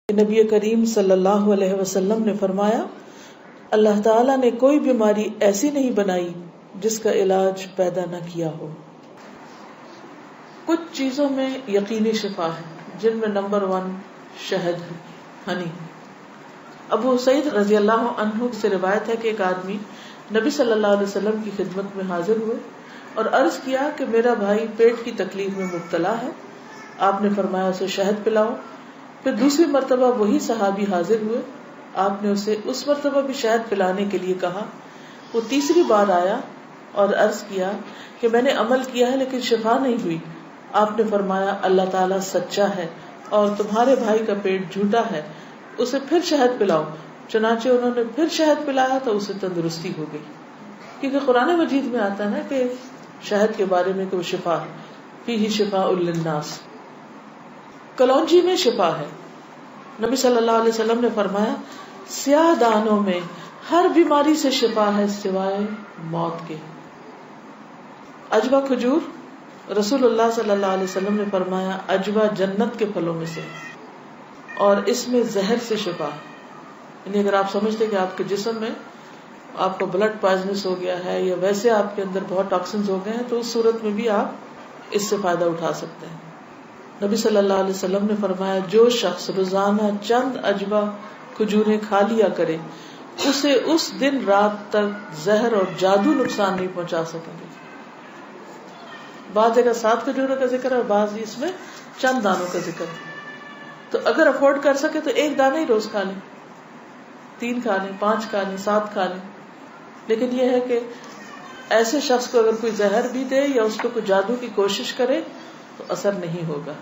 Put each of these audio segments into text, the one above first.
نبی کریم صلی اللہ علیہ وسلم نے فرمایا، اللہ تعالیٰ نے کوئی بیماری ایسی نہیں بنائی جس کا علاج پیدا نہ کیا ہو۔ کچھ چیزوں میں یقینی شفا ہے، جن میں نمبر 1 شہد ہے، ہنی۔ ابو سعید رضی اللہ عنہ سے روایت ہے کہ ایک آدمی نبی صلی اللہ علیہ وسلم کی خدمت میں حاضر ہوئے اور عرض کیا کہ میرا بھائی پیٹ کی تکلیف میں مبتلا ہے۔ آپ نے فرمایا اسے شہد پلاؤ۔ پھر دوسری مرتبہ وہی صحابی حاضر ہوئے، آپ نے اسے اس مرتبہ بھی شہد پلانے کے لیے کہا۔ وہ تیسری بار آیا اور عرض کیا کہ میں نے عمل کیا ہے لیکن شفا نہیں ہوئی۔ آپ نے فرمایا اللہ تعالیٰ سچا ہے اور تمہارے بھائی کا پیٹ جھوٹا ہے، اسے پھر شہد پلاؤ۔ چنانچہ انہوں نے پھر شہد پلایا تو اسے تندرستی ہو گئی۔ کیونکہ قرآن مجید میں آتا ہے نا کہ شہد کے بارے میں کہ وہ شفا ہے، فیہ شفاء للناس۔ کلونجی میں شفا ہے۔ نبی صلی اللہ علیہ وسلم نے فرمایا سیاہ دانوں میں ہر بیماری سے شفا ہے سوائے موت کے۔ عجوہ کھجور، رسول اللہ صلی اللہ علیہ وسلم نے فرمایا عجوہ جنت کے پھلوں میں سے اور اس میں زہر سے شفا ہے۔ یعنی اگر آپ سمجھتے کہ آپ کے جسم میں آپ کا بلڈ پوائزنس ہو گیا ہے یا ویسے آپ کے اندر بہت ٹاکسنز ہو گئے ہیں تو اس صورت میں بھی آپ اس سے فائدہ اٹھا سکتے ہیں۔ نبی صلی اللہ علیہ وسلم نے فرمایا جو شخص روزانہ چند عجوہ کھجوریں کھا لیا کرے اسے اس دن رات تک زہر اور جادو نقصان نہیں پہنچا سکیں گے۔ بعض جگہ 7 کھجوروں کا ذکر ہے اور بعض اس میں چند دانوں کا ذکر ہے۔ تو اگر افورڈ کر سکے تو ایک دانہ ہی روز کھا لیں، 3 کھا لیں، 5 کھا لیں، 7 کھا لیں۔ لیکن یہ ہے کہ ایسے شخص کو اگر کوئی زہر بھی دے یا اس کو کوئی جادو کی کوشش کرے تو اثر نہیں ہوگا۔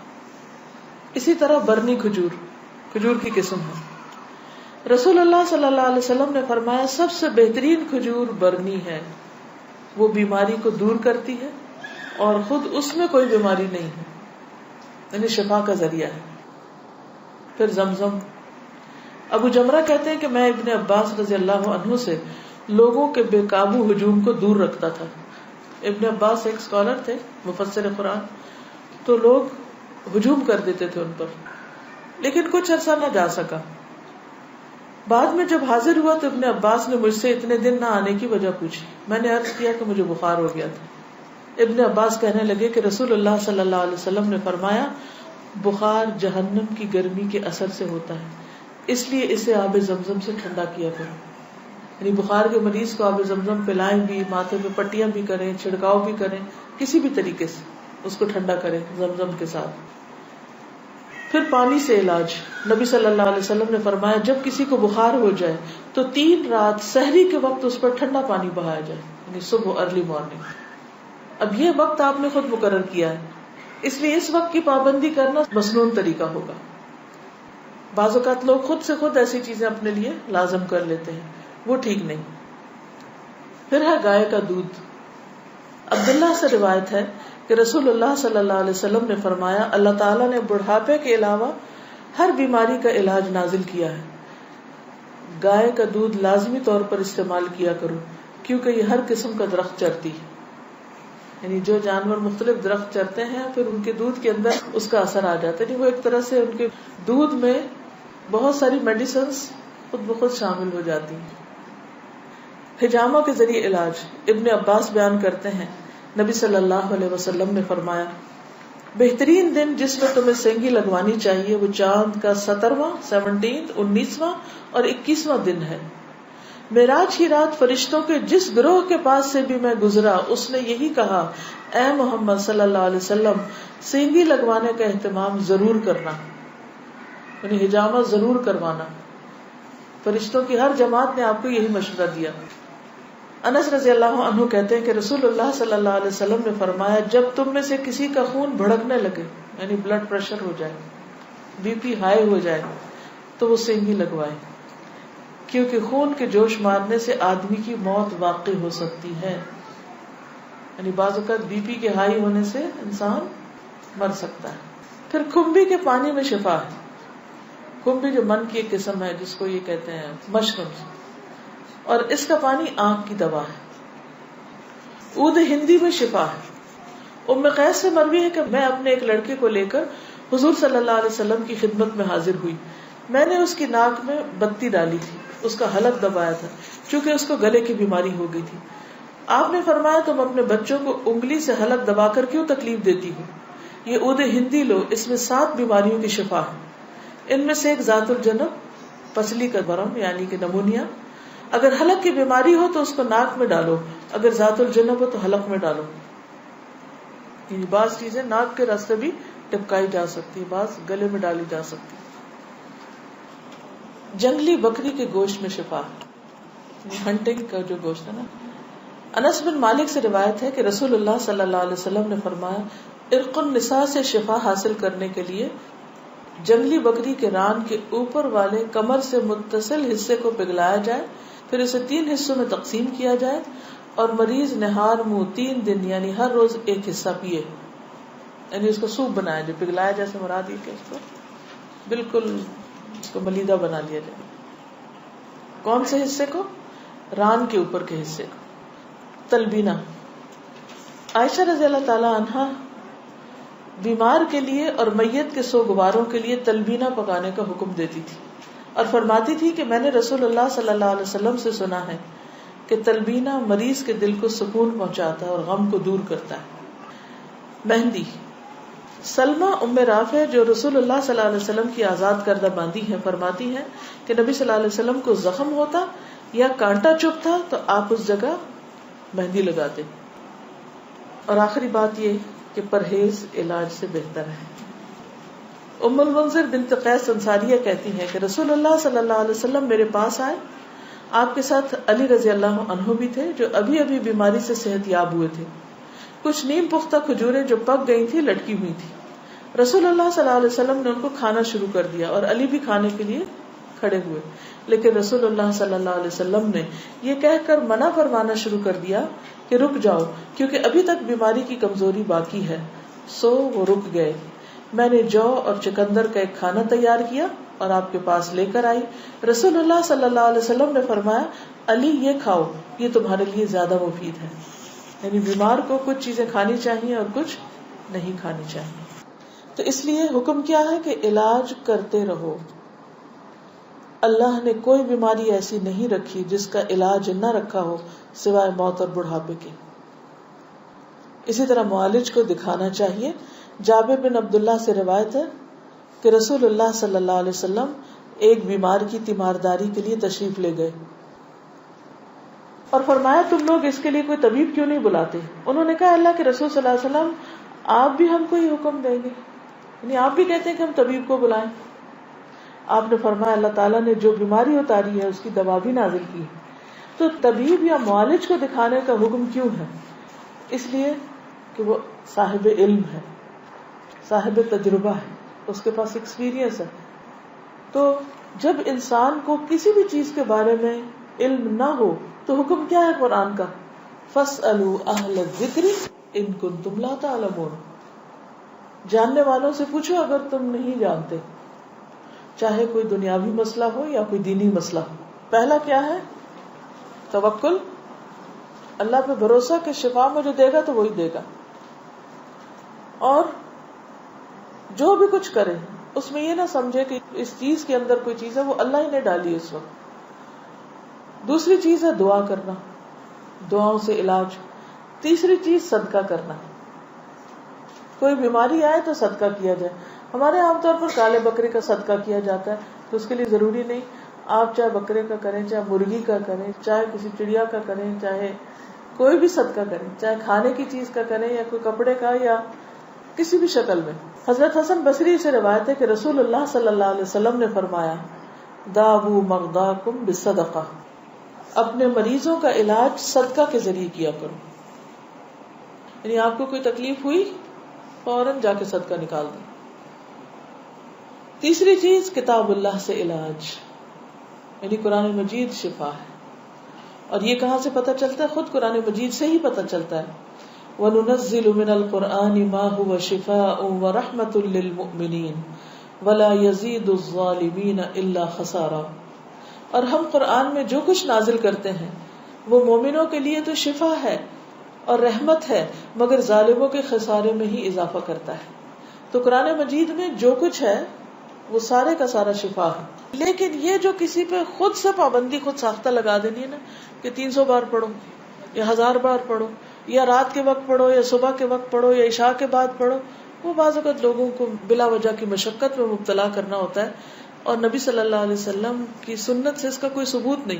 اسی طرح برنی کھجور کی قسم ہے۔ رسول اللہ صلی اللہ علیہ وسلم نے فرمایا سب سے بہترین کھجور برنی ہے، وہ بیماری کو دور کرتی ہے اور خود اس میں کوئی بیماری نہیں ہے، یعنی شفا کا ذریعہ ہے۔ پھر زمزم۔ ابو جمرہ کہتے ہیں کہ میں ابن عباس رضی اللہ عنہ سے لوگوں کے بے قابو ہجوم کو دور رکھتا تھا۔ ابن عباس ایک اسکالر تھے، مفسر قرآن، تو لوگ ہجوم کر دیتے تھے ان پر، لیکن کچھ عرصہ نہ جا سکا۔ بعد میں جب حاضر ہوا تو ابن عباس نے مجھ سے اتنے دن نہ آنے کی وجہ پوچھی۔ میں نے عرض کیا کہ مجھے بخار ہو گیا تھا۔ ابن عباس کہنے لگے کہ رسول اللہ صلی اللہ علیہ وسلم نے فرمایا بخار جہنم کی گرمی کے اثر سے ہوتا ہے، اس لیے اسے آب زمزم سے ٹھنڈا کیا کرو۔ یعنی بخار کے مریض کو آب زمزم پلائیں بھی، ماتھے پہ پٹیاں بھی کریں، چھڑکاؤ بھی کریں، کسی بھی طریقے سے اس کو ٹھنڈا کریں زمزم کے ساتھ۔ پھر پانی سے علاج۔ نبی صلی اللہ علیہ وسلم نے فرمایا جب کسی کو بخار ہو جائے تو 3 رات سحری کے وقت اس پر ٹھنڈا پانی بہایا جائے، یعنی صبح ارلی مارننگ۔ اب یہ وقت آپ نے خود مقرر کیا ہے، اس لیے اس وقت کی پابندی کرنا مسنون طریقہ ہوگا۔ بعض اوقات لوگ خود سے خود ایسی چیزیں اپنے لیے لازم کر لیتے ہیں، وہ ٹھیک نہیں۔ پھر ہے گائے کا دودھ۔ عبداللہ سے روایت ہے کہ رسول اللہ صلی اللہ علیہ وسلم نے فرمایا اللہ تعالیٰ نے بڑھاپے کے علاوہ ہر بیماری کا علاج نازل کیا ہے۔ گائے کا دودھ لازمی طور پر استعمال کیا کرو کیونکہ یہ ہر قسم کا درخت چرتی ہے، یعنی جو جانور مختلف درخت چرتے ہیں پھر ان کے دودھ کے اندر اس کا اثر آ جاتا ہے، یعنی وہ ایک طرح سے ان کے دودھ میں بہت ساری میڈیسنز خود بخود شامل ہو جاتی ہیں۔ حجامہ کے ذریعے علاج۔ ابن عباس بیان کرتے ہیں نبی صلی اللہ علیہ وسلم نے فرمایا بہترین دن جس میں تمہیں سینگی لگوانی چاہیے وہ چاند کا 17واں، 19واں اور 21واں دن ہے۔ معراج کی رات فرشتوں کے جس گروہ کے پاس سے بھی میں گزرا اس نے یہی کہا اے محمد صلی اللہ علیہ وسلم سینگی لگوانے کا اہتمام ضرور کرنا، یعنی حجامہ ضرور کروانا۔ فرشتوں کی ہر جماعت نے آپ کو یہی مشورہ دیا۔ انس رضی اللہ عنہ کہتے ہیں کہ رسول اللہ صلی اللہ علیہ وسلم نے فرمایا جب تم میں سے کسی کا خون بھڑکنے لگے، یعنی بلڈ پریشر ہو جائے، بی پی ہائی ہو جائے، تو وہ سینگی لگوائے، کیونکہ خون کے جوش مارنے سے آدمی کی موت واقع ہو سکتی ہے۔ یعنی بعض اوقات بی پی کے ہائی ہونے سے انسان مر سکتا ہے۔ پھر کھمبی کے پانی میں شفا ہے۔ کھمبی جو من کی ایک قسم ہے جس کو یہ کہتے ہیں مشروم، اور اس کا پانی آنکھ کی دوا ہے۔ عود ہندی میں شفا ہے۔ ام قیس سے مروی ہے کہ میں اپنے ایک لڑکے کو لے کر حضور صلی اللہ علیہ وسلم کی خدمت میں حاضر ہوئی۔ میں نے اس کی ناک میں بتی ڈالی تھی، اس کا حلق دبایا تھا، چونکہ اس کو گلے کی بیماری ہو گئی تھی. آپ نے فرمایا تم اپنے بچوں کو انگلی سے حلق دبا کر کیوں تکلیف دیتی ہو؟ یہ عود ہندی لو، اس میں 7 بیماریوں کی شفا ہے. ان میں سے ایک ذات الجنب، پسلی کا برم یعنی کہ نمونیا. اگر حلق کی بیماری ہو تو اس کو ناک میں ڈالو، اگر ذات الجنب ہو تو حلق میں ڈالو. یعنی بعض چیزیں ناک کے راستے بھی ٹپکائی جا سکتی، بعض گلے میں ڈالی جا سکتی. جنگلی بکری کے گوشت میں شفا، ہنٹنگ کا جو گوشت ہے نا. انس بن مالک سے روایت ہے کہ رسول اللہ صلی اللہ علیہ وسلم نے فرمایا ارق النساء سے شفا حاصل کرنے کے لیے جنگلی بکری کے ران کے اوپر والے کمر سے متصل حصے کو پگھلایا جائے، پھر اسے 3 حصوں میں تقسیم کیا جائے اور مریض نہار منہ 3 دن یعنی ہر روز ایک حصہ پیے. یعنی اس کو سوپ بنایا جائے، پگھلایا جیسے مراد یہ کہ اس کو بالکل اس کو ملیدہ بنا لیا جائے. کون سے حصے کو؟ ران کے اوپر کے حصے کو. تلبینہ. عائشہ رضی اللہ تعالی عنہا بیمار کے لیے اور میت کے سوگواروں کے لیے تلبینہ پکانے کا حکم دیتی تھی اور فرماتی تھی کہ میں نے رسول اللہ صلی اللہ علیہ وسلم سے سنا ہے کہ تلبینہ مریض کے دل کو سکون پہنچاتا ہے اور غم کو دور کرتا ہے. مہندی. سلمہ ام رافع جو رسول اللہ صلی اللہ علیہ وسلم کی آزاد کردہ باندی ہیں فرماتی ہیں کہ نبی صلی اللہ علیہ وسلم کو زخم ہوتا یا کانٹا چبھتا تو آپ اس جگہ مہندی لگاتے. اور آخری بات یہ کہ پرہیز علاج سے بہتر ہے. ام المنذر بنت قیس انصاریہ کہتی ہیں کہ رسول اللہ صلی اللہ علیہ وسلم میرے پاس آئے. آپ کے ساتھ علی رضی اللہ عنہ بھی تھے جو ابھی ابھی بیماری سے صحت یاب ہوئے تھے. کچھ نیم پختہ کھجوریں جو پک گئی تھی لٹکی ہوئی تھی. رسول اللہ صلی اللہ علیہ وسلم نے ان کو کھانا شروع کر دیا اور علی بھی کھانے کے لیے کھڑے ہوئے، لیکن رسول اللہ صلی اللہ علیہ وسلم نے یہ کہہ کر منع فرمانا شروع کر دیا کہ رک جاؤ کیونکہ ابھی تک بیماری کی کمزوری باقی ہے. سو وہ رک گئے. میں نے جو اور چکندر کا ایک کھانا تیار کیا اور آپ کے پاس لے کر آئی. رسول اللہ صلی اللہ علیہ وسلم نے فرمایا علی یہ کھاؤ، یہ تمہارے لیے زیادہ مفید ہے. یعنی بیمار کو کچھ چیزیں کھانی چاہیے اور کچھ نہیں کھانی چاہیے. تو اس لیے حکم کیا ہے کہ علاج کرتے رہو. اللہ نے کوئی بیماری ایسی نہیں رکھی جس کا علاج نہ رکھا ہو سوائے موت اور بڑھاپے کے. اسی طرح معالج کو دکھانا چاہیے. جابر بن عبداللہ سے روایت ہے کہ رسول اللہ صلی اللہ علیہ وسلم ایک بیمار کی تیمارداری کے لیے تشریف لے گئے اور فرمایا تم لوگ اس کے لیے کوئی طبیب کیوں نہیں بلاتے؟ انہوں نے کہا اللہ کے رسول صلی اللہ علیہ وسلم آپ بھی ہم کو یہ حکم دیں گے، یعنی آپ بھی کہتے ہیں کہ ہم طبیب کو بلائیں. آپ نے فرمایا اللہ تعالیٰ نے جو بیماری اتاری ہے اس کی دوا بھی نازل کی ہے. تو طبیب یا معالج کو دکھانے کا حکم کیوں ہے؟ اس لیے کہ وہ صاحب علم ہے، صاحب تجربہ ہے، اس کے پاس ایکسپیرینس ہے. تو جب انسان کو کسی بھی چیز کے بارے میں علم نہ ہو تو حکم کیا ہے قرآن کا؟ فَاسْأَلُوا أَهْلَ الذِّكْرِ إِن كُنتُمْ لَا تَعْلَمُونَ. جاننے والوں سے پوچھو اگر تم نہیں جانتے، چاہے کوئی دنیاوی مسئلہ ہو یا کوئی دینی مسئلہ ہو. پہلا کیا ہے؟ توکل، اللہ پہ بھروسہ کہ شفا مجھے دے گا تو وہی دے گا. اور جو بھی کچھ کرے اس میں یہ نہ سمجھے کہ اس چیز کے اندر کوئی چیز ہے وہ اللہ ہی نے ڈالی اس وقت. دوسری چیز ہے دعا کرنا، دعاؤں سے علاج. تیسری چیز صدقہ کرنا. کوئی بیماری آئے تو صدقہ کیا جائے. ہمارے عام طور پر کالے بکرے کا صدقہ کیا جاتا ہے، تو اس کے لیے ضروری نہیں آپ چاہے بکرے کا کریں، چاہے مرغی کا کریں، چاہے کسی چڑیا کا کریں، چاہے کوئی بھی صدقہ کریں، چاہے کھانے کی چیز کا کریں یا کوئی کپڑے کا یا کسی بھی شکل میں. حضرت حسن بصری سے روایت ہے کہ رسول اللہ صلی اللہ علیہ وسلم نے فرمایا داؤ مرضاکم بالصدقہ، اپنے مریضوں کا علاج صدقہ کے ذریعے کیا کرو. یعنی آپ کو کوئی تکلیف ہوئی فوراً جا کے صدقہ نکال دیں. تیسری چیز کتاب اللہ سے علاج، یعنی قرآن مجید شفا ہے. اور یہ کہاں سے پتہ چلتا ہے؟ خود قرآن مجید سے ہی پتہ چلتا ہے. وَنُنَزِّلُ مِنَ الْقُرْآنِ مَا هُوَ شِفَاءٌ وَرَحْمَةٌ لِّلْمُؤْمِنِينَ وَلَا يَزِيدُ الظَّالِمِينَ إِلَّا خَسَارًا. اور ہم قرآن میں جو کچھ نازل کرتے ہیں وہ مومنوں کے لیے تو شفا ہے اور رحمت ہے، مگر ظالموں کے خسارے میں ہی اضافہ کرتا ہے. تو قرآن مجید میں جو کچھ ہے وہ سارے کا سارا شفا ہے. لیکن یہ جو کسی پہ خود سے پابندی خود ساختہ لگا دینی ہے نا کہ 300 بار پڑھو یا 1000 بار پڑھو یا رات کے وقت پڑھو یا صبح کے وقت پڑھو یا عشاء کے بعد پڑھو، وہ بعض اوقات لوگوں کو بلا وجہ کی مشقت میں مبتلا کرنا ہوتا ہے. اور نبی صلی اللہ علیہ وسلم کی سنت سے اس کا کوئی ثبوت نہیں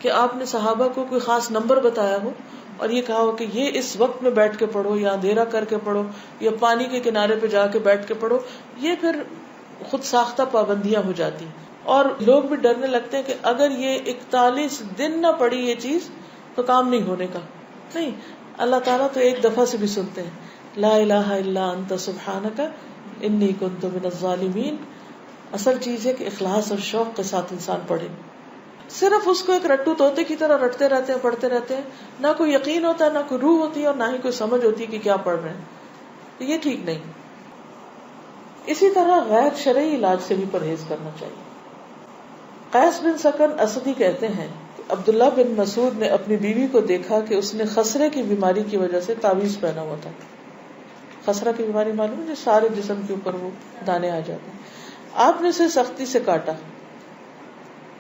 کہ آپ نے صحابہ کو کوئی خاص نمبر بتایا ہو اور یہ کہا ہو کہ یہ اس وقت میں بیٹھ کے پڑھو یا اندھیرا کر کے پڑھو یا پانی کے کنارے پہ جا کے بیٹھ کے پڑھو. یہ پھر خود ساختہ پابندیاں ہو جاتی اور لوگ بھی ڈرنے لگتے ہیں کہ اگر یہ 41 دن نہ پڑھی یہ چیز تو کام نہیں ہونے کا. نہیں، اللہ تعالیٰ تو ایک دفعہ سے بھی سنتے ہیں. لا الہ الا انت سبحانک انی کنت من الظالمین. اصل چیز ہے کہ اخلاص اور شوق کے ساتھ انسان پڑھے. صرف اس کو ایک رٹو طوطے کی طرح رٹتے رہتے ہیں، پڑھتے رہتے ہیں، نہ کوئی یقین ہوتا ہے، نہ کوئی روح ہوتی ہے اور نہ ہی کوئی سمجھ ہوتی ہے کہ کیا پڑھ رہے ہیں. تو یہ ٹھیک نہیں. اسی طرح غیر شرعی علاج سے بھی پرہیز کرنا چاہیے. قیس بن سکن اسدی کہتے ہیں کہ عبداللہ بن مسعود نے اپنی بیوی کو دیکھا کہ اس نے خسرے کی بیماری کی وجہ سے تعویذ پہنا ہوا تھا. خسرہ کی بیماری معلوم ہے، جو سارے جسم کے اوپر وہ دانے آ جاتے ہیں. آپ نے اسے سختی سے کاٹا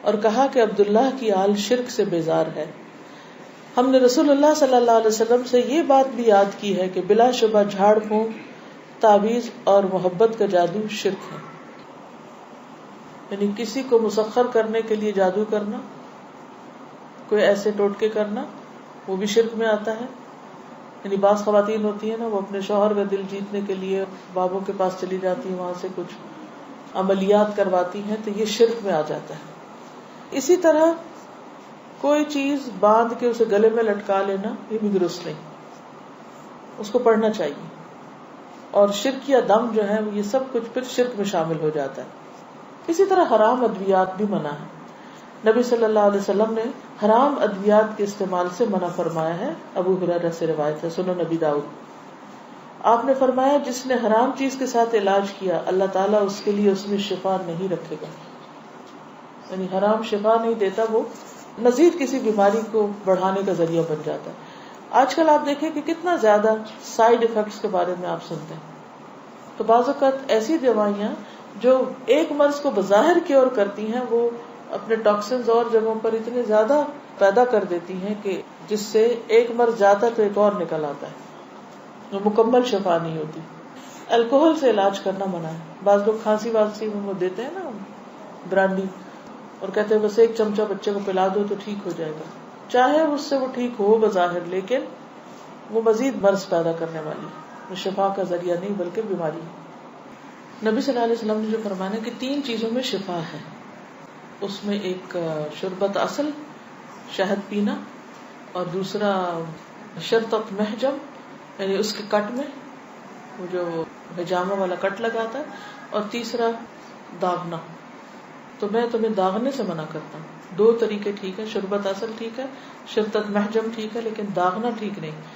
اور کہا کہ عبداللہ کی آل شرک سے بیزار ہے. ہم نے رسول اللہ صلی اللہ علیہ وسلم سے یہ بات بھی یاد کی ہے کہ بلا شبہ جھاڑ پھونک، تعویذ اور محبت کا جادو شرک ہے. یعنی کسی کو مسخر کرنے کے لیے جادو کرنا، کوئی ایسے ٹوٹکے کرنا، وہ بھی شرک میں آتا ہے. یعنی بعض خواتین ہوتی ہیں نا، وہ اپنے شوہر کا دل جیتنے کے لیے بابوں کے پاس چلی جاتی ہیں، وہاں سے کچھ عملیات کرواتی ہیں، تو یہ شرک میں آ جاتا ہے. اسی طرح کوئی چیز باندھ کے اسے گلے میں لٹکا لینا، یہ بھی درست نہیں. اس کو پڑھنا چاہیے. اور شرک یا دم جو ہے یہ سب کچھ پھر شرک میں شامل ہو جاتا ہے. اسی طرح حرام ادویات بھی منع ہے. نبی صلی اللہ علیہ وسلم نے حرام ادویات کے استعمال سے منع فرمایا ہے. ابو ہریرہ سے روایت ہے، سنن نبی داؤد. آپ نے فرمایا جس نے حرام چیز کے ساتھ علاج کیا اللہ تعالیٰ اس کے لیے اس میں شفا نہیں رکھے گا. یعنی حرام شفا نہیں دیتا، وہ مزید کسی بیماری کو بڑھانے کا ذریعہ بن جاتا ہے. آج کل آپ دیکھیں کہ کتنا زیادہ سائیڈ ایفیکٹس کے بارے میں آپ سنتے ہیں. تو بعض اوقات ایسی دوائیاں جو ایک مرض کو بظاہر کیور کرتی ہیں، وہ اپنے ٹاکسنز اور جگہوں پر اتنے زیادہ پیدا کر دیتی ہیں کہ جس سے ایک مرض جاتا ہے تو ایک اور نکل آتا ہے، وہ مکمل شفا نہیں ہوتی. الکوہل سے علاج کرنا منع ہے. بعض لوگ کھانسی وانسی میں وہ دیتے ہیں نا برانڈی، اور کہتے ہیں بس ایک چمچہ بچے کو پلا دو تو ٹھیک ہو جائے گا. چاہے اس سے وہ ٹھیک ہو بظاہر، لیکن وہ مزید مرض پیدا کرنے والی، وہ شفا کا ذریعہ نہیں بلکہ بیماری. نبی صلی اللہ علیہ وسلم نے جو فرمایا کہ 3 چیزوں میں شفا ہے، اس میں ایک شربت اصل، شہد پینا، اور دوسرا شرطت محجم، یعنی اس کے کٹ میں وہ جو حجامہ والا کٹ لگاتا ہے، اور تیسرا داغنا. تو میں تمہیں داغنے سے منع کرتا ہوں. 2 طریقے ٹھیک ہے، شربت اصل ٹھیک ہے، شرطت محجم ٹھیک ہے، لیکن داغنا ٹھیک نہیں.